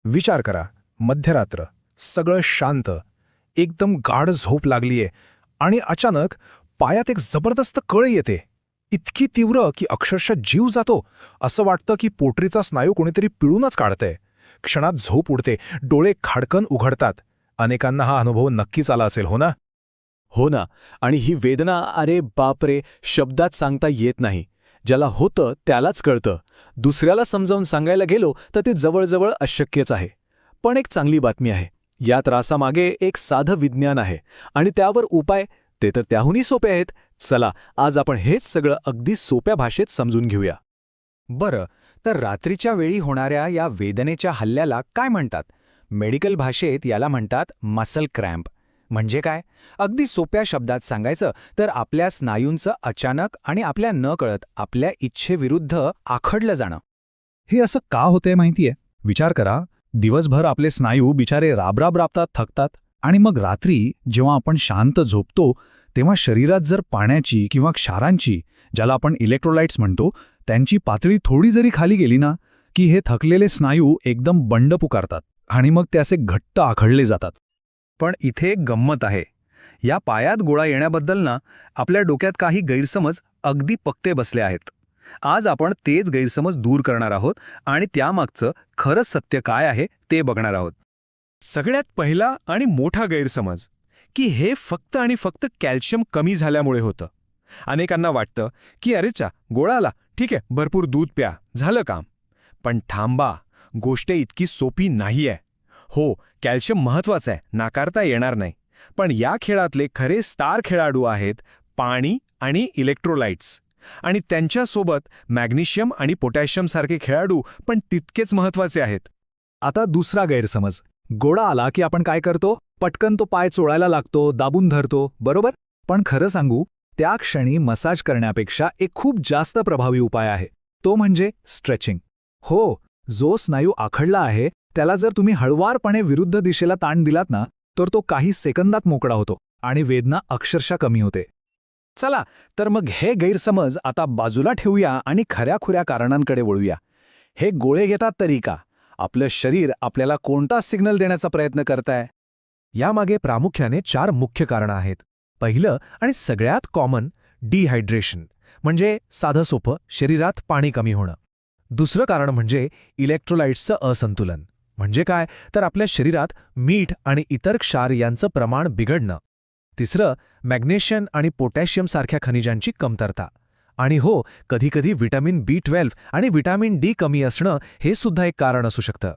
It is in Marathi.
विचार करा, मध्यरात्र, सगळं शांत, एकदम गाढ झोप लागलीये आणि अचानक पायात एक जबरदस्त कळ येते. इतकी तीव्र की अक्षरशः जीव जातो. असं वाटतं की पोटरीचा स्नायू कोणीतरी पिळूनच काढतंय. क्षणात झोप उडते, डोळे खाडकन उघडतात. अनेकांना हा अनुभव नक्कीच आला असेल, हो ना? हो ना. आणि ही वेदना, अरे बापरे, शब्दात सांगता येत नाही. ज्याला होतं त्यालाच कळतं. दुसऱ्याला समजावून सांगायला गेलो तर ते जवळजवळ अशक्यच आहे. पण एक चांगली बातमी आहे. या त्रासामागे एक साधं विज्ञान आहे आणि त्यावर उपाय, ते तर त्याहूनही सोपे आहेत. चला, आज आपण हेच सगळं अगदी सोप्या भाषेत समजून घेऊया. बरं, तर रात्रीच्या वेळी होणाऱ्या या वेदनेच्या हल्ल्याला काय म्हणतात? मेडिकल भाषेत याला म्हणतात मसल क्रॅम्प. म्हणजे काय? अगदी सोप्या शब्दात सांगायचं तर आपल्या स्नायूंचं अचानक आणि आपल्या नकळत आपल्या इच्छेविरुद्ध आखडलं जाणं. हे असं का होतंय माहितीये? विचार करा, दिवसभर आपले स्नायू बिचारे राबराब राबतात, थकतात, आणि मग रात्री जेव्हा आपण शांत झोपतो तेव्हा शरीरात जर पाण्याची किंवा क्षारांची, ज्याला आपण इलेक्ट्रोलाइट्स म्हणतो, त्यांची पातळी थोडी जरी खाली गेली ना, की हे थकलेले स्नायू एकदम बंड पुकारतात आणि मग ते असे घट्ट आखडले जातात. पण इथे एक गंमत आहे. या पायात गोळा येण्याबद्दल ना आपल्या डोक्यात काही गैरसमज अगदी पक्के बसले आहेत. आज आपण तेच गैरसमज दूर करणार आहोत आणि त्यामागचं खरंच सत्य काय आहे ते बघणार आहोत. सगळ्यात पहिला आणि मोठा गैरसमज की हे फक्त आणि फक्त कॅल्शियम कमी झाल्यामुळे होतं. अनेकांना वाटतं की अरेचा गोळा आला, ठीक आहे, भरपूर दूध प्या, झालं काम. पण थांबा, गोष्ट इतकी सोपी नाहीये. हो, कॅल्शियम महत्वाचं आहे, नाकारता येणार नाही. पण या खेळातले खरे स्टार खेळाडू आहेत पाणी आणि इलेक्ट्रोलाइट्स. आणि त्यांच्यासोबत मॅग्नेशियम आणि पोटॅशियमसारखे खेळाडू पण तितकेच महत्वाचे आहेत. आता दुसरा गैरसमज. गोळा आला की आपण काय करतो? पटकन तो पाय चोळायला लागतो, दाबून धरतो, बरोबर? पण खरं सांगू, त्या क्षणी मसाज करण्यापेक्षा एक खूप जास्त प्रभावी उपाय आहे. तो म्हणजे स्ट्रेचिंग. हो, जो स्नायू आखडला आहे त्याला जर तुम्ही हळवारपणे विरुद्ध दिशेला ताण दिलात ना, तर तो काही सेकंदात मोकळा होतो आणि वेदना अक्षरशः कमी होते. चला, तर मग हे गैरसमज आता बाजूला ठेवूया आणि खऱ्याखुऱ्या कारणांकडे वळूया. हे गोळे घेतात तरी का? आपलं शरीर आपल्याला कोणता सिग्नल देण्याचा प्रयत्न करतंय? यामागे प्रामुख्याने 4 मुख्य कारणं आहेत. पहिलं आणि सगळ्यात कॉमन, डिहायड्रेशन, म्हणजे साधं सोपं शरीरात पाणी कमी होणं. दुसरं कारण म्हणजे इलेक्ट्रोलाइट्सचं असंतुलन. म्हणजे काय? तर आपल्या शरीरात मीठ आणि इतर क्षार यांचं प्रमाण बिघडणं. तिसरं, मॅग्नेशियम आणि पोटॅशियम सारख्या खनिजांची कमतरता. आणि हो, कधीकधी व्हिटॅमिन B12 आणि व्हिटॅमिन D कमी असणं हे सुद्धा एक कारण असू शकतं.